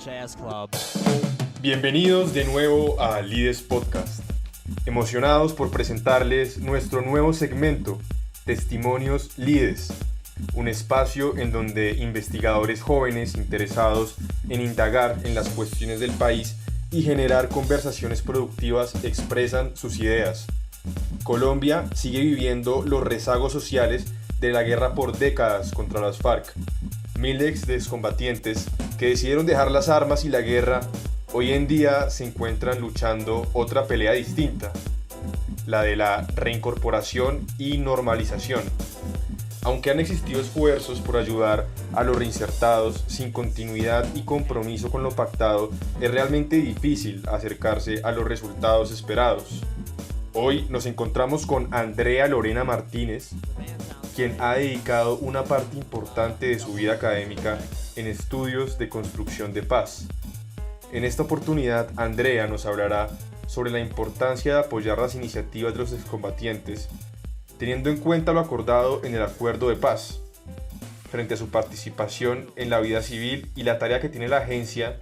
Jazz Club. Bienvenidos de nuevo a Lides Podcast. Emocionados por presentarles nuestro nuevo segmento, Testimonios Lides, un espacio en donde investigadores jóvenes interesados en indagar en las cuestiones del país y generar conversaciones productivas expresan sus ideas. Colombia sigue viviendo los rezagos sociales de la guerra por décadas contra las FARC. Miles de excombatientes que decidieron dejar las armas y la guerra hoy en día se encuentran luchando otra pelea distinta, la de la reincorporación y normalización. Aunque han existido esfuerzos por ayudar a los reinsertados sin continuidad y compromiso con lo pactado, es realmente difícil acercarse a los resultados esperados. Hoy nos encontramos con Andrea Lorena Martínez, quien ha dedicado una parte importante de su vida académica en estudios de construcción de paz. En esta oportunidad, Andrea nos hablará sobre la importancia de apoyar las iniciativas de los excombatientes, teniendo en cuenta lo acordado en el Acuerdo de Paz, frente a su participación en la vida civil y la tarea que tiene la Agencia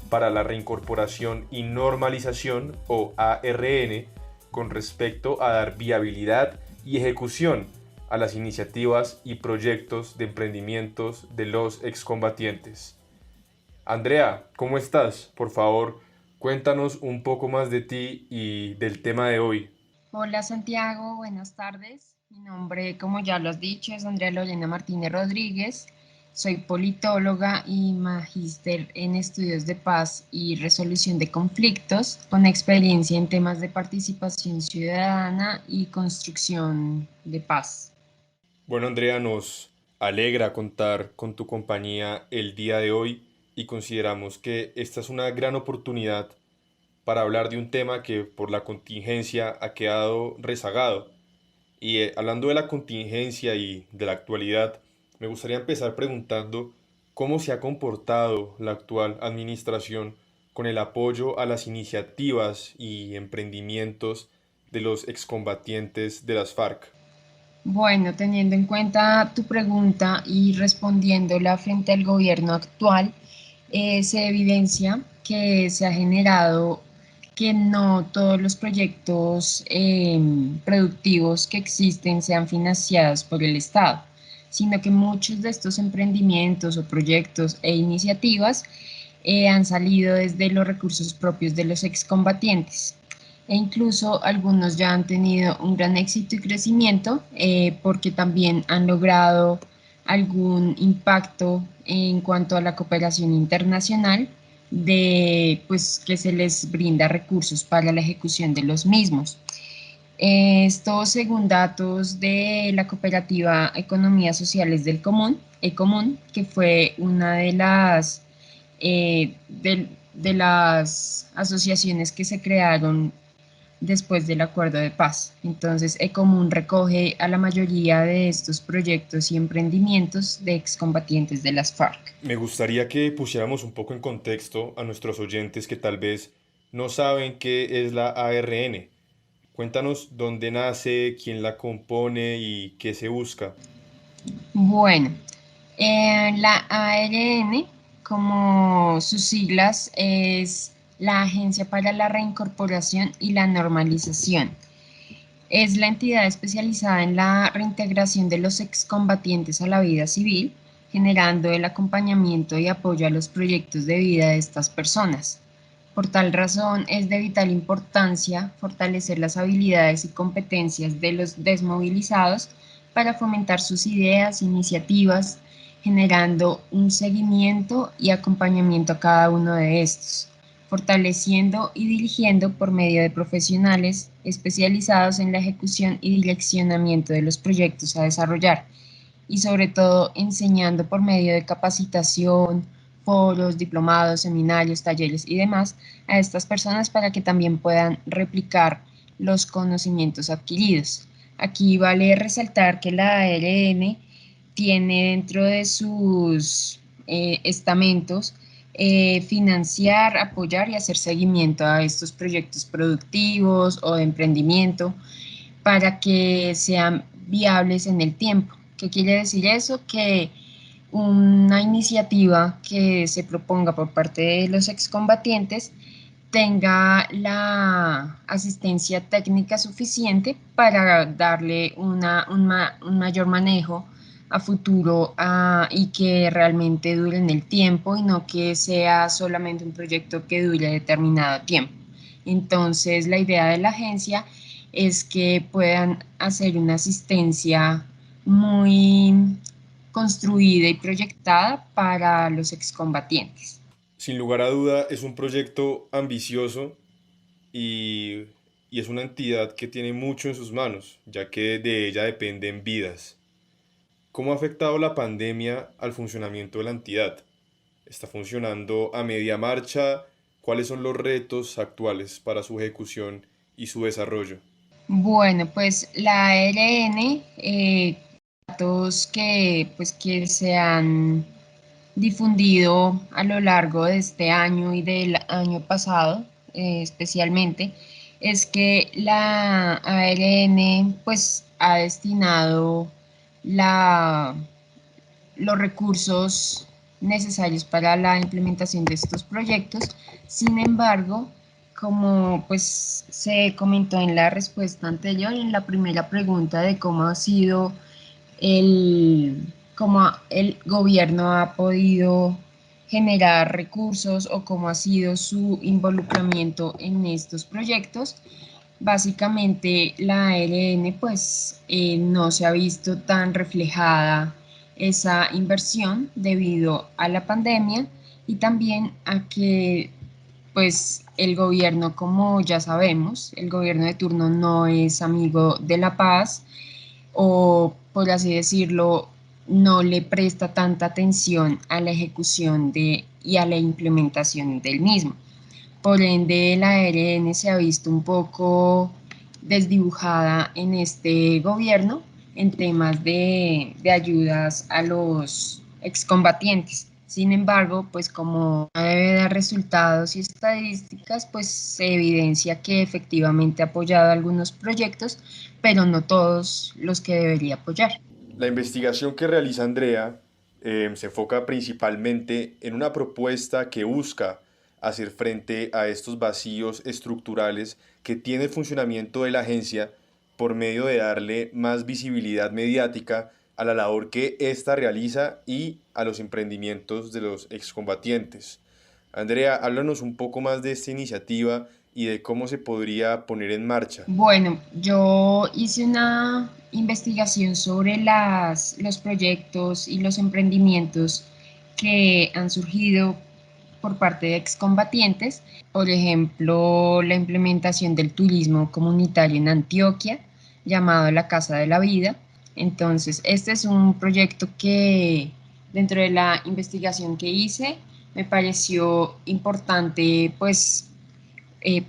para la Reincorporación y Normalización, o ARN, con respecto a dar viabilidad y ejecución a las iniciativas y proyectos de emprendimientos de los excombatientes. Andrea, ¿cómo estás? Por favor, cuéntanos un poco más de ti y del tema de hoy. Hola Santiago, buenas tardes. Mi nombre, como ya lo has dicho, es Andrea Lorena Martínez Rodríguez. Soy politóloga y magíster en estudios de paz y resolución de conflictos, con experiencia en temas de participación ciudadana y construcción de paz. Bueno, Andrea, nos alegra contar con tu compañía el día de hoy y consideramos que esta es una gran oportunidad para hablar de un tema que por la contingencia ha quedado rezagado. Y hablando de la contingencia y de la actualidad, me gustaría empezar preguntando cómo se ha comportado la actual administración con el apoyo a las iniciativas y emprendimientos de los excombatientes de las FARC. Bueno, teniendo en cuenta tu pregunta y respondiéndola frente al gobierno actual, se evidencia que se ha generado que no todos los proyectos productivos que existen sean financiados por el Estado, sino que muchos de estos emprendimientos o proyectos e iniciativas han salido desde los recursos propios de los excombatientes e incluso algunos ya han tenido un gran éxito y crecimiento porque también han logrado algún impacto en cuanto a la cooperación internacional de pues que se les brinda recursos para la ejecución de los mismos. Esto según datos de la cooperativa Economías Sociales del Común, ECOMUN, que fue una de las asociaciones que se crearon después del acuerdo de paz. Entonces, ECOMUN recoge a la mayoría de estos proyectos y emprendimientos de excombatientes de las FARC. Me gustaría que pusiéramos un poco en contexto a nuestros oyentes que tal vez no saben qué es la ARN. Cuéntanos dónde nace, quién la compone y qué se busca. Bueno, la ARN, como sus siglas, es la Agencia para la Reincorporación y la Normalización. Es la entidad especializada en la reintegración de los excombatientes a la vida civil, generando el acompañamiento y apoyo a los proyectos de vida de estas personas. Por tal razón, es de vital importancia fortalecer las habilidades y competencias de los desmovilizados para fomentar sus ideas, iniciativas, generando un seguimiento y acompañamiento a cada uno de estos, fortaleciendo y dirigiendo por medio de profesionales especializados en la ejecución y direccionamiento de los proyectos a desarrollar, y sobre todo enseñando por medio de capacitación, foros, diplomados, seminarios, talleres y demás a estas personas para que también puedan replicar los conocimientos adquiridos. Aquí vale resaltar que la ARN tiene dentro de sus estamentos financiar, apoyar y hacer seguimiento a estos proyectos productivos o de emprendimiento para que sean viables en el tiempo. ¿Qué quiere decir eso? Que una iniciativa que se proponga por parte de los excombatientes tenga la asistencia técnica suficiente para darle un mayor manejo a futuro y que realmente dure en el tiempo y no que sea solamente un proyecto que dure determinado tiempo. Entonces, la idea de la agencia es que puedan hacer una asistencia muy construida y proyectada para los excombatientes. Sin lugar a duda, es un proyecto ambicioso y, y es una entidad que tiene mucho en sus manos, ya que de ella dependen vidas. ¿Cómo ha afectado la pandemia al funcionamiento de la entidad? ¿Está funcionando a media marcha? ¿Cuáles son los retos actuales para su ejecución y su desarrollo? Bueno, pues la ARN, datos que se han difundido a lo largo de este año y del año pasado, especialmente, es que la ARN pues ha destinado la, los recursos necesarios para la implementación de estos proyectos. Sin embargo, como pues se comentó en la respuesta anterior, en la primera pregunta de cómo ha sido cómo el gobierno ha podido generar recursos o cómo ha sido su involucramiento en estos proyectos. Básicamente la ARN pues no se ha visto tan reflejada esa inversión debido a la pandemia y también a que pues el gobierno, como ya sabemos, el gobierno de turno no es amigo de la paz o, por así decirlo, no le presta tanta atención a la ejecución y a la implementación del mismo. Por ende, la ARN se ha visto un poco desdibujada en este gobierno en temas de ayudas a los excombatientes. Sin embargo, pues como no debe dar resultados y estadísticas, pues se evidencia que efectivamente ha apoyado algunos proyectos, pero no todos los que debería apoyar. La investigación que realiza Andrea se enfoca principalmente en una propuesta que busca hacer frente a estos vacíos estructurales que tiene el funcionamiento de la agencia por medio de darle más visibilidad mediática a la labor que ésta realiza y a los emprendimientos de los excombatientes. Andrea, háblanos un poco más de esta iniciativa y de cómo se podría poner en marcha. Bueno, yo hice una investigación sobre los proyectos y los emprendimientos que han surgido por parte de excombatientes. Por ejemplo, la implementación del turismo comunitario en Antioquia, llamado la Casa de la Vida. Entonces, este es un proyecto que dentro de la investigación que hice me pareció importante, pues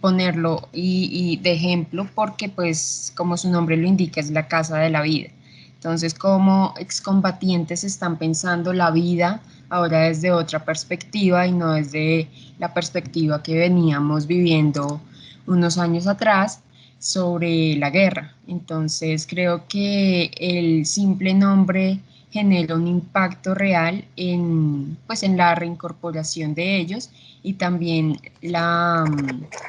ponerlo de ejemplo porque pues como su nombre lo indica es la casa de la vida. Entonces como excombatientes están pensando la vida ahora desde otra perspectiva y no desde la perspectiva que veníamos viviendo unos años atrás sobre la guerra. Entonces creo que el simple nombre genera un impacto real pues, en la reincorporación de ellos y también la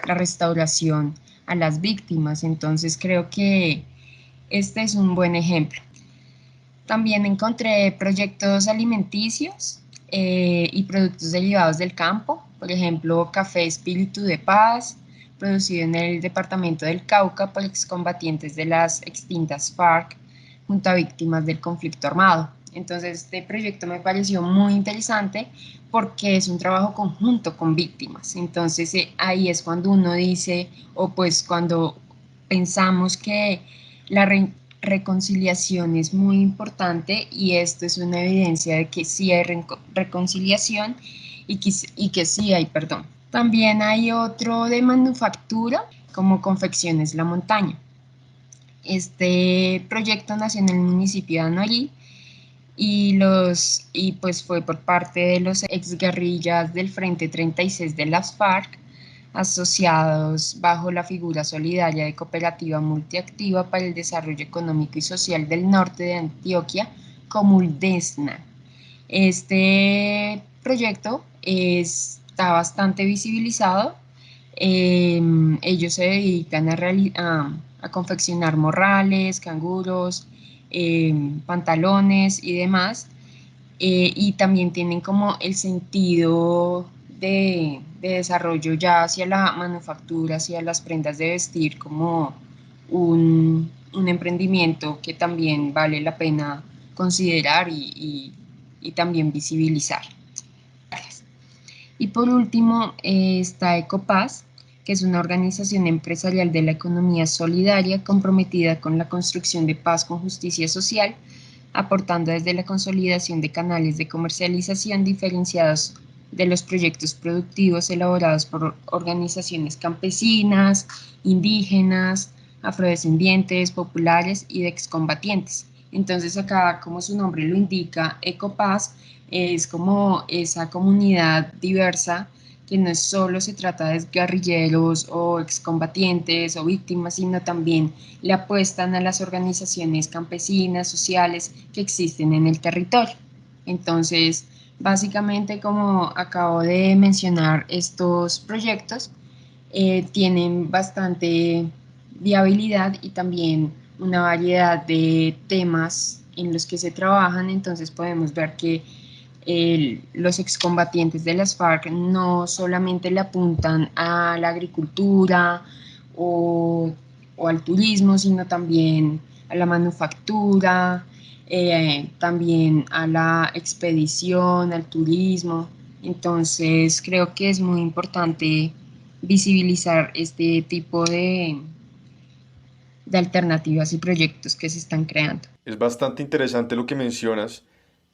restauración a las víctimas. Entonces creo que este es un buen ejemplo. También encontré proyectos alimenticios y productos derivados del campo, por ejemplo, café Espíritu de Paz, producido en el departamento del Cauca por excombatientes de las extintas FARC junto a víctimas del conflicto armado. Entonces, este proyecto me pareció muy interesante porque es un trabajo conjunto con víctimas. Entonces, ahí es cuando uno dice, o pues cuando pensamos que la reconciliación es muy importante y esto es una evidencia de que sí hay reconciliación y que sí hay perdón. También hay otro de manufactura, como Confecciones La Montaña. Este proyecto nació en el municipio de Anorí y pues fue por parte de los exguerrillas del Frente 36 de las FARC, asociados bajo la figura solidaria de Cooperativa Multiactiva para el Desarrollo Económico y Social del Norte de Antioquia, Comuldesna. Este proyecto está bastante visibilizado. Ellos se dedican a confeccionar morrales, canguros, pantalones y demás. Y también tienen como el sentido de desarrollo ya hacia la manufactura, hacia las prendas de vestir, como un emprendimiento que también vale la pena considerar y también visibilizar. Y por último está Ecopaz, que es una organización empresarial de la economía solidaria comprometida con la construcción de paz con justicia social, aportando desde la consolidación de canales de comercialización diferenciados de los proyectos productivos elaborados por organizaciones campesinas, indígenas, afrodescendientes, populares y de excombatientes. Entonces acá, como su nombre lo indica, Ecopaz es como esa comunidad diversa que no solo se trata de guerrilleros o excombatientes o víctimas, sino también le apuestan a las organizaciones campesinas, sociales que existen en el territorio. Entonces, básicamente, como acabo de mencionar, estos proyectos tienen bastante viabilidad y también una variedad de temas en los que se trabajan, entonces podemos ver que los excombatientes de las FARC no solamente le apuntan a la agricultura o, o al turismo, sino también a la manufactura, también a la expedición, al turismo. Entonces creo que es muy importante visibilizar este tipo de alternativas y proyectos que se están creando. Es bastante interesante lo que mencionas,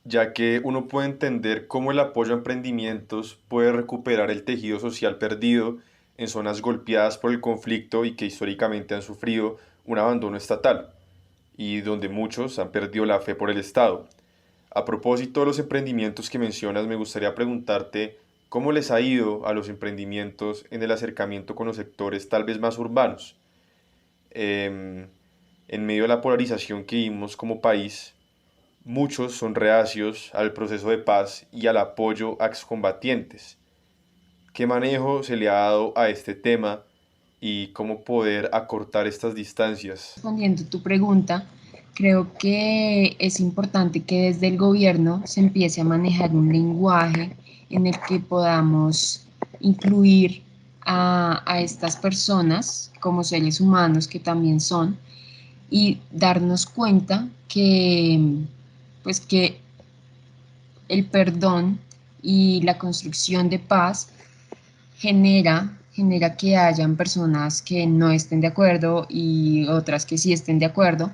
ya que uno puede entender cómo el apoyo a emprendimientos puede recuperar el tejido social perdido en zonas golpeadas por el conflicto y que históricamente han sufrido un abandono estatal, y donde muchos han perdido la fe por el Estado. A propósito de los emprendimientos que mencionas, me gustaría preguntarte cómo les ha ido a los emprendimientos en el acercamiento con los sectores tal vez más urbanos. Em, en medio de la polarización que vimos como país, muchos son reacios al proceso de paz y al apoyo a excombatientes. ¿Qué manejo se le ha dado a este tema y cómo poder acortar estas distancias? Respondiendo tu pregunta, creo que es importante que desde el gobierno se empiece a manejar un lenguaje en el que podamos incluir a estas personas como seres humanos que también son y darnos cuenta que, pues que el perdón y la construcción de paz genera que hayan personas que no estén de acuerdo y otras que sí estén de acuerdo,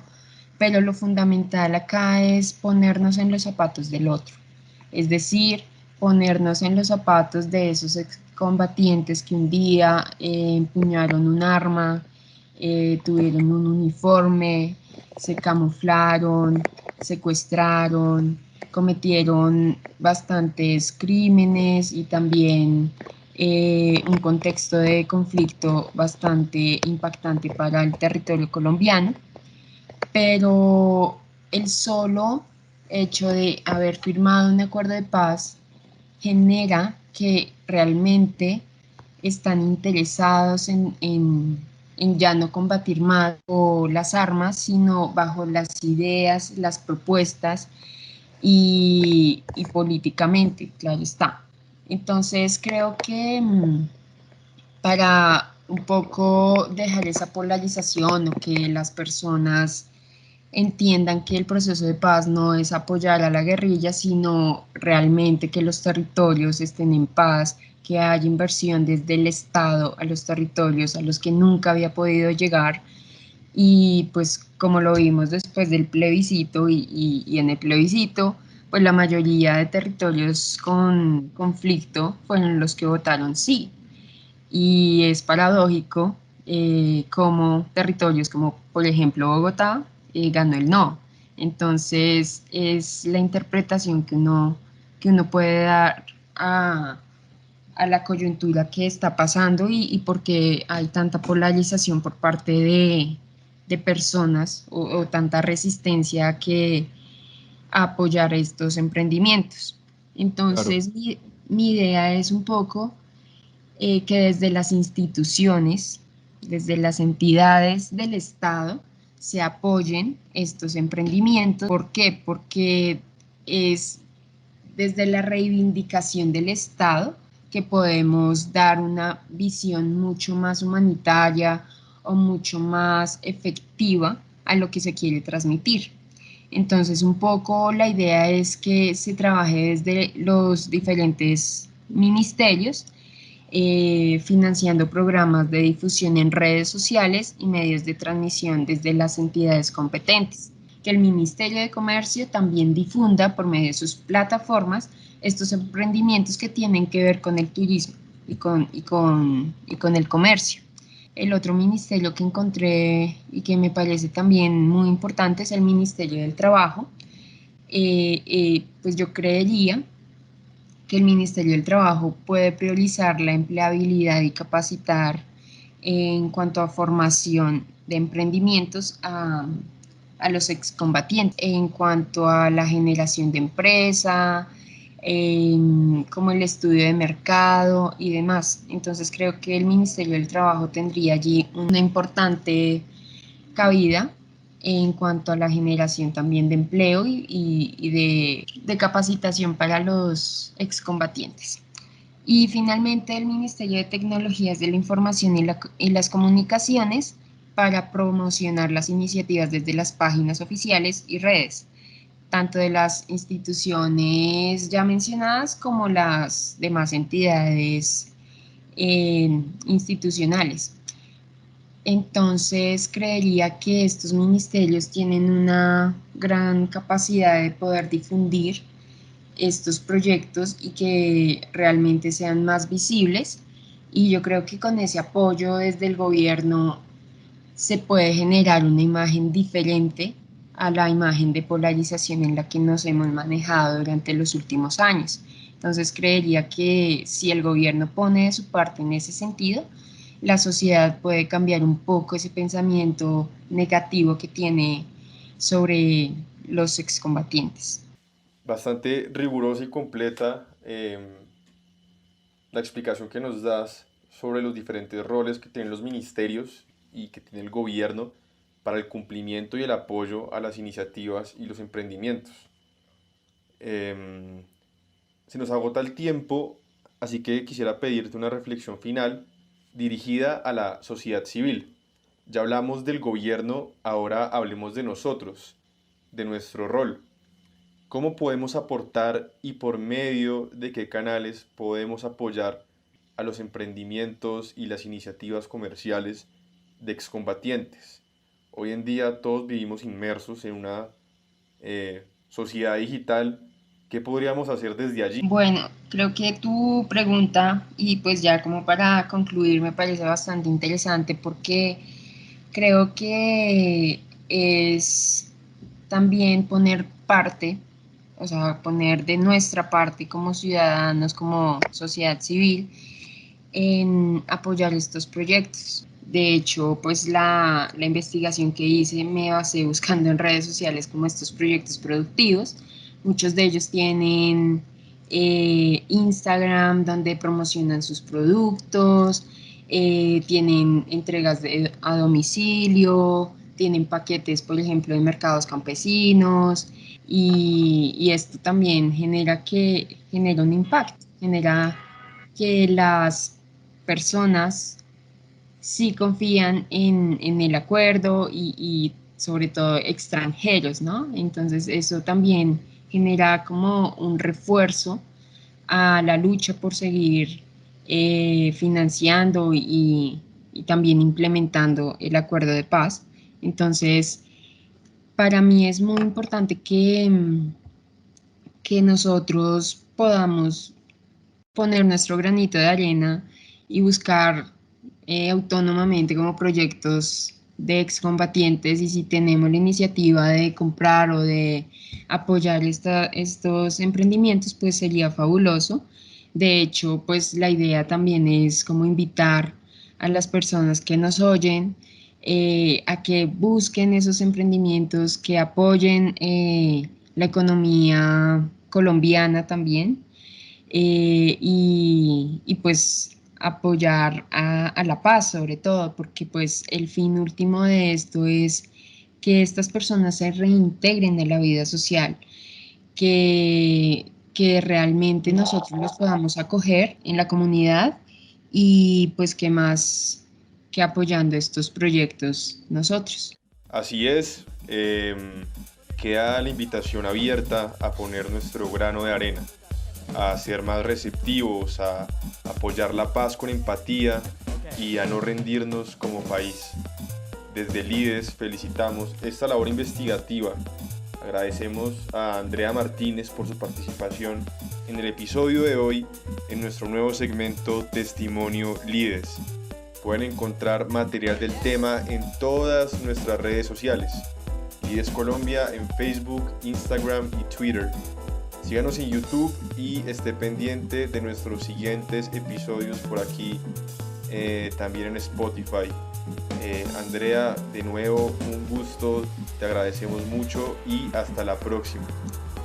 pero lo fundamental acá es ponernos en los zapatos del otro, es decir, ponernos en los zapatos de esos combatientes que un día empuñaron un arma, tuvieron un uniforme, se camuflaron, secuestraron, cometieron bastantes crímenes y también un contexto de conflicto bastante impactante para el territorio colombiano, pero el solo hecho de haber firmado un acuerdo de paz genera que realmente están interesados en ya no combatir más o las armas, sino bajo las ideas, las propuestas y políticamente, claro está. Entonces creo que para un poco dejar esa polarización o que las personas entiendan que el proceso de paz no es apoyar a la guerrilla, sino realmente que los territorios estén en paz, que haya inversión desde el Estado a los territorios a los que nunca había podido llegar. Y pues como lo vimos después del plebiscito y en el plebiscito, pues la mayoría de territorios con conflicto fueron los que votaron sí. Y es paradójico como territorios como por ejemplo Bogotá ganó el no. Entonces es la interpretación que uno puede dar a la coyuntura que está pasando y por qué hay tanta polarización por parte de personas o tanta resistencia a apoyar estos emprendimientos. Claro. Entonces, mi idea es un poco que desde las instituciones, desde las entidades del Estado, se apoyen estos emprendimientos. ¿Por qué? Porque es desde la reivindicación del Estado que podemos dar una visión mucho más humanitaria o mucho más efectiva a lo que se quiere transmitir. Entonces, un poco la idea es que se trabaje desde los diferentes ministerios, financiando programas de difusión en redes sociales y medios de transmisión desde las entidades competentes. Que el Ministerio de Comercio también difunda por medio de sus plataformas estos emprendimientos que tienen que ver con el turismo y con el comercio. El otro ministerio que encontré y que me parece también muy importante es el Ministerio del Trabajo. Pues yo creería que el Ministerio del Trabajo puede priorizar la empleabilidad y capacitar en cuanto a formación de emprendimientos a los excombatientes, en cuanto a la generación de empresa, como el estudio de mercado y demás. Entonces creo que el Ministerio del Trabajo tendría allí una importante cabida en cuanto a la generación también de empleo y de capacitación para los excombatientes. Y finalmente el Ministerio de Tecnologías de la Información y las Comunicaciones para promocionar las iniciativas desde las páginas oficiales y redes, tanto de las instituciones ya mencionadas como las demás entidades institucionales. Entonces, creería que estos ministerios tienen una gran capacidad de poder difundir estos proyectos y que realmente sean más visibles. Y yo creo que con ese apoyo desde el gobierno se puede generar una imagen diferente a la imagen de polarización en la que nos hemos manejado durante los últimos años. Entonces, creería que si el gobierno pone de su parte en ese sentido, la sociedad puede cambiar un poco ese pensamiento negativo que tiene sobre los excombatientes. Bastante rigurosa y completa la explicación que nos das sobre los diferentes roles que tienen los ministerios y que tiene el gobierno para el cumplimiento y el apoyo a las iniciativas y los emprendimientos. Em, Se nos agota el tiempo, así que quisiera pedirte una reflexión final dirigida a la sociedad civil. Ya hablamos del gobierno, ahora hablemos de nosotros, de nuestro rol. ¿Cómo podemos aportar y por medio de qué canales podemos apoyar a los emprendimientos y las iniciativas comerciales de excombatientes? Hoy en día todos vivimos inmersos en una sociedad digital. ¿Qué podríamos hacer desde allí? Bueno, creo que tu pregunta, y pues ya como para concluir, me parece bastante interesante porque creo que es también poner parte, o sea, poner de nuestra parte como ciudadanos, como sociedad civil, en apoyar estos proyectos. De hecho, pues la investigación que hice me basé buscando en redes sociales como estos proyectos productivos. Muchos de ellos tienen Instagram donde promocionan sus productos, tienen entregas a domicilio, tienen paquetes, por ejemplo, de mercados campesinos y esto también genera un impacto, genera que las personas sí confían en el acuerdo y sobre todo extranjeros, ¿no? Entonces eso también genera como un refuerzo a la lucha por seguir financiando y también implementando el acuerdo de paz. Entonces, para mí es muy importante que nosotros podamos poner nuestro granito de arena y buscar autónomamente como proyectos de excombatientes y si tenemos la iniciativa de comprar o de apoyar estos emprendimientos, pues sería fabuloso. De hecho, pues la idea también es como invitar a las personas que nos oyen a que busquen esos emprendimientos, que apoyen la economía colombiana también, y pues apoyar a la paz sobre todo, porque pues el fin último de esto es que estas personas se reintegren en la vida social, que realmente nosotros los podamos acoger en la comunidad y pues que más que apoyando estos proyectos nosotros. Así es, queda la invitación abierta a poner nuestro grano de arena, a ser más receptivos, a apoyar la paz con empatía y a no rendirnos como país. Desde LIDES felicitamos esta labor investigativa. Agradecemos a Andrea Martínez por su participación en el episodio de hoy en nuestro nuevo segmento Testimonio LIDES. Pueden encontrar material del tema en todas nuestras redes sociales. LIDES Colombia en Facebook, Instagram y Twitter. Síganos en YouTube y esté pendiente de nuestros siguientes episodios por aquí, también en Spotify. Andrea, de nuevo un gusto, te agradecemos mucho y hasta la próxima.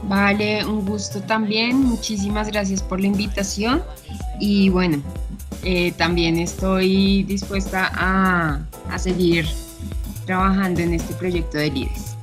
Vale, un gusto también, muchísimas gracias por la invitación y bueno, también estoy dispuesta a seguir trabajando en este proyecto de LIDES.